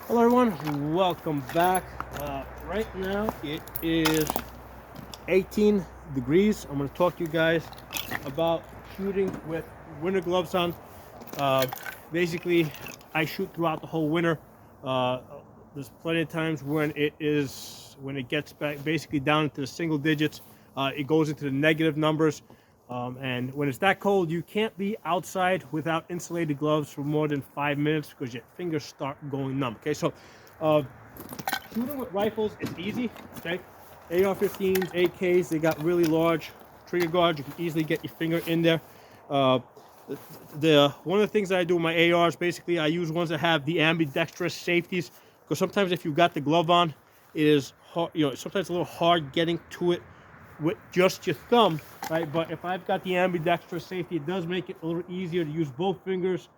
Hello everyone, welcome back. Right now it is 18 degrees. I'm going to talk to you guys about shooting with winter gloves on. Uh, Basically, I shoot throughout the whole winter. Uh, there's plenty of times when it gets back basically down into the single digits. It goes into the negative numbers. And when it's that cold, you can't be outside without insulated gloves for more than 5 minutes because your fingers start going numb. Okay, so uh, shooting with rifles is easy. Okay, AR-15s, AKs, they got really large trigger guards. You can easily get your finger in there. Uh, One of the things that I do with my ARs, basically, I use ones that have the ambidextrous safeties because sometimes if you've got the glove on, it is hard, sometimes a little hard getting to it with just your thumb, right? But if I've got the ambidextrous safety, it does make it a little easier to use both fingers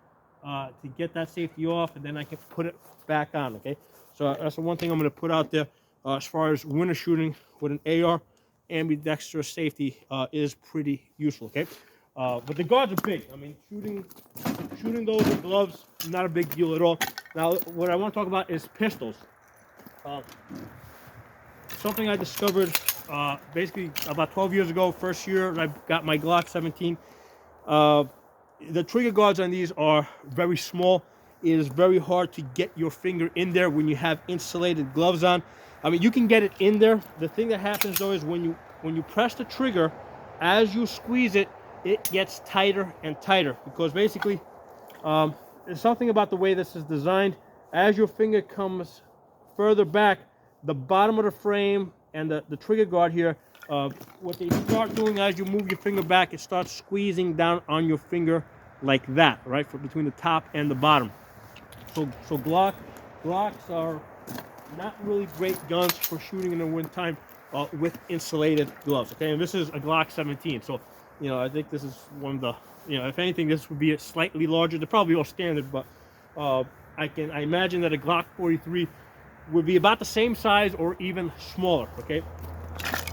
to get that safety off, and then I can put it back on, okay? So that's the one thing I'm going to put out there as far as winter shooting with an AR. Ambidextrous safety is pretty useful, okay? But the guards are big. I mean, shooting those with gloves, not a big deal at all. Now, what I want to talk about is pistols. Something I discovered basically about 12 years ago, first year I got my Glock 17. The trigger guards on these are very small. It is very hard to get your finger in there when you have insulated gloves on. I mean, you can get it in there. The thing that happens though is when you press the trigger, as you squeeze it, it gets tighter and tighter because basically there's something about the way this is designed. As your finger comes further back, the bottom of the frame and the trigger guard here, what they start doing as you move your finger back, it starts squeezing down on your finger like that, right, from between the top and the bottom. So Glocks are not really great guns for shooting in the wintertime with insulated gloves, okay? And this is a Glock 17, so, I think this is one of the, if anything, this would be a slightly larger. They're probably all standard, but I imagine that a Glock 43 would be about the same size or even smaller, okay?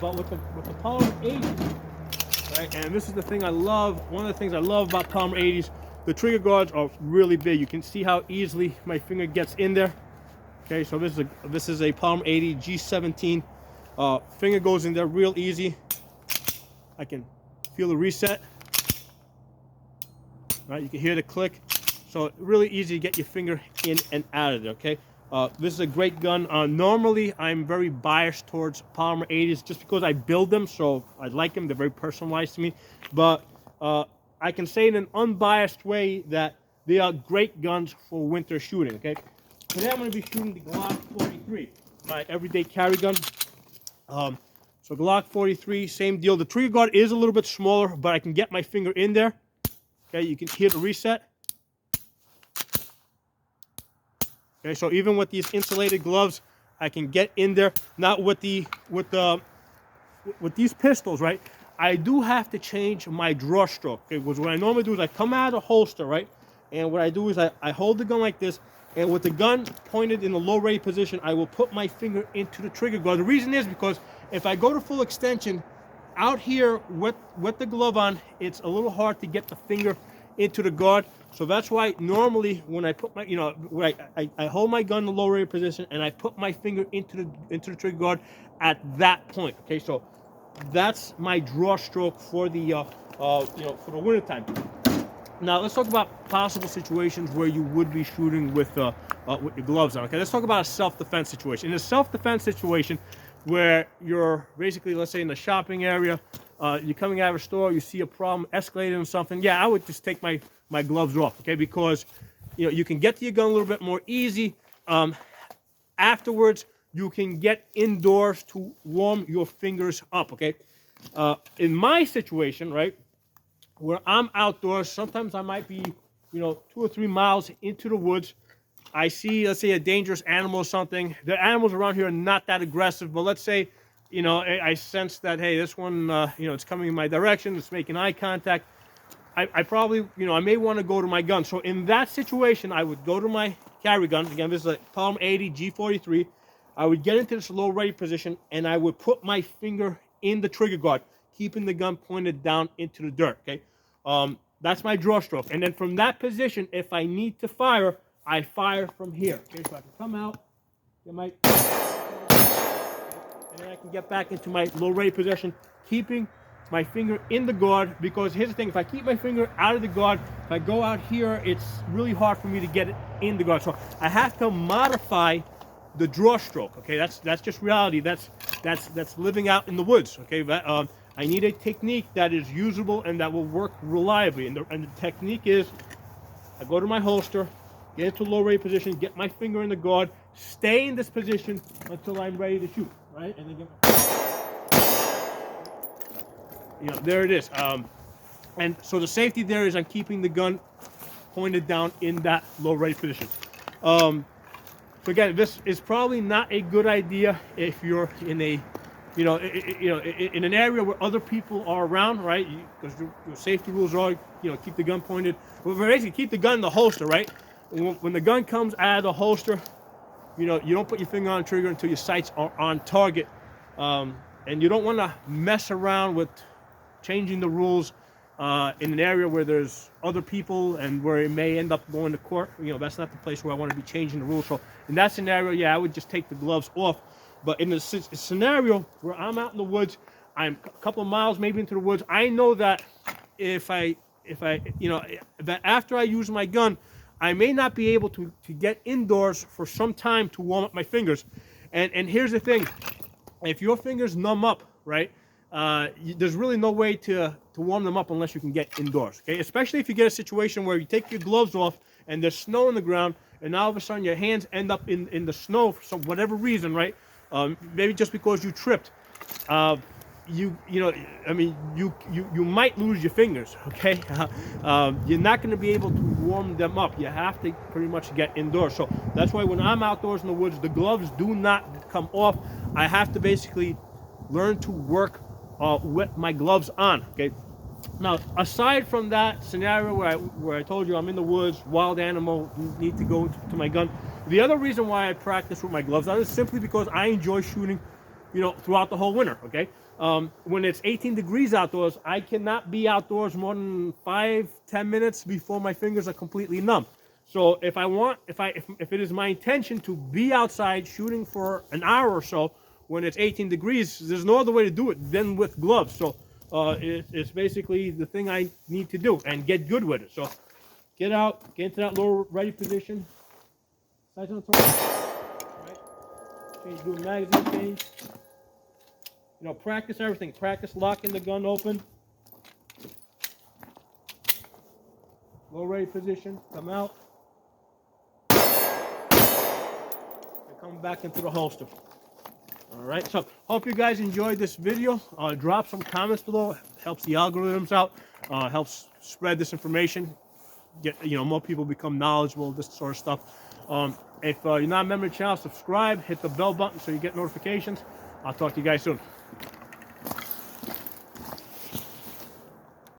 But with the Polymer 80, right, and this is the thing I love, one of the things I love about Polymer 80s, the trigger guards are really big. You can see how easily my finger gets in there. Okay, so this is a Polymer80 G43. Finger goes in there real easy. I can feel the reset. Right, you can hear the click. So really easy to get your finger in and out of there, okay? This is a great gun. Normally, I'm very biased towards Polymer 80s just because I build them, so I like them. They're very personalized to me. But I can say in an unbiased way that they are great guns for winter shooting, okay? Today I'm going to be shooting the Glock 43, my everyday carry gun. So Glock 43, same deal. The trigger guard is a little bit smaller, but I can get my finger in there. Okay, you can hear the reset. Okay, so even with these insulated gloves, I can get in there. Now with these pistols, right, I do have to change my draw stroke. Okay, because what I normally do is I come out of the holster, right, and what I do is I hold the gun like this, and with the gun pointed in the low ready position, I will put my finger into the trigger guard. The reason is because if I go to full extension, out here with the glove on, it's a little hard to get the finger into the guard. So that's why normally when I put my, I hold my gun in the low ready position and I put my finger into the trigger guard at that point. Okay, so that's my draw stroke for the for the winter time. Now let's talk about possible situations where you would be shooting with your gloves on. Okay, let's talk about a self-defense situation. In a self-defense situation where you're basically, let's say in the shopping area, you're coming out of a store, you see a problem escalating or something, yeah, I would just take my gloves off, okay, because you can get to your gun a little bit more easy. Afterwards, you can get indoors to warm your fingers up, okay? In my situation, right, where I'm outdoors, sometimes I might be, 2 or 3 miles into the woods. I see, let's say, a dangerous animal or something. The animals around here are not that aggressive, but let's say, I sense that, hey, this one, it's coming in my direction, it's making eye contact. I probably, I may want to go to my gun. So in that situation, I would go to my carry gun. Again, this is a Polymer80 G43. I would get into this low ready position, and I would put my finger in the trigger guard, keeping the gun pointed down into the dirt, okay? That's my draw stroke. And then from that position, if I need to fire, I fire from here. Okay, so I can come out, get my, and then I can get back into my low ready position, keeping my finger in the guard, because here's the thing, if I keep my finger out of the guard, if I go out here, it's really hard for me to get it in the guard. So I have to modify the draw stroke. Okay, that's just reality. That's living out in the woods. Okay, I need a technique that is usable and that will work reliably. And the technique is, I go to my holster, get into low ready position, get my finger in the guard, stay in this position until I'm ready to shoot. Right, and then get my, there it is. And so the safety there is I'm keeping the gun pointed down in that low ready position. So again, this is probably not a good idea if you're in a, in an area where other people are around, right? Because your safety rules are, keep the gun pointed. Well, basically, keep the gun in the holster, right? When the gun comes out of the holster, you don't put your finger on the trigger until your sights are on target. And you don't want to mess around with changing the rules in an area where there's other people and where it may end up going to court. That's not the place where I want to be changing the rules. So in that scenario, yeah, I would just take the gloves off. But in a scenario where I'm out in the woods, I'm a couple of miles maybe into the woods, I know that that after I use my gun, I may not be able to get indoors for some time to warm up my fingers. And here's the thing, if your fingers numb up, right, there's really no way to warm them up unless you can get indoors, okay? Especially if you get a situation where you take your gloves off and there's snow on the ground, and all of a sudden your hands end up in the snow for whatever reason, right? Maybe just because you tripped. You might lose your fingers, okay? You're not going to be able to warm them up. You have to pretty much get indoors. So that's why when I'm outdoors in the woods, the gloves do not come off. I have to basically learn to work with my gloves on, okay? Now, aside from that scenario where I told you I'm in the woods, wild animal, need to go to my gun, the other reason why I practice with my gloves on is simply because I enjoy shooting, throughout the whole winter, okay? When it's 18 degrees outdoors, I cannot be outdoors more than 5-10 minutes before my fingers are completely numb. So if it is my intention to be outside shooting for an hour or so when it's 18 degrees, there's no other way to do it than with gloves. So it's basically the thing I need to do and get good with it. So get out, get into that lower ready position. Sights on target. Right. Change, do a magazine change. Practice everything. Practice locking the gun open. Low ready position. Come out. And come back into the holster. All right. So hope you guys enjoyed this video. Drop some comments below. Helps the algorithms out. Helps spread this information. Get more people become knowledgeable of this sort of stuff. If you're not a member of the channel, subscribe. Hit the bell button so you get notifications. I'll talk to you guys soon.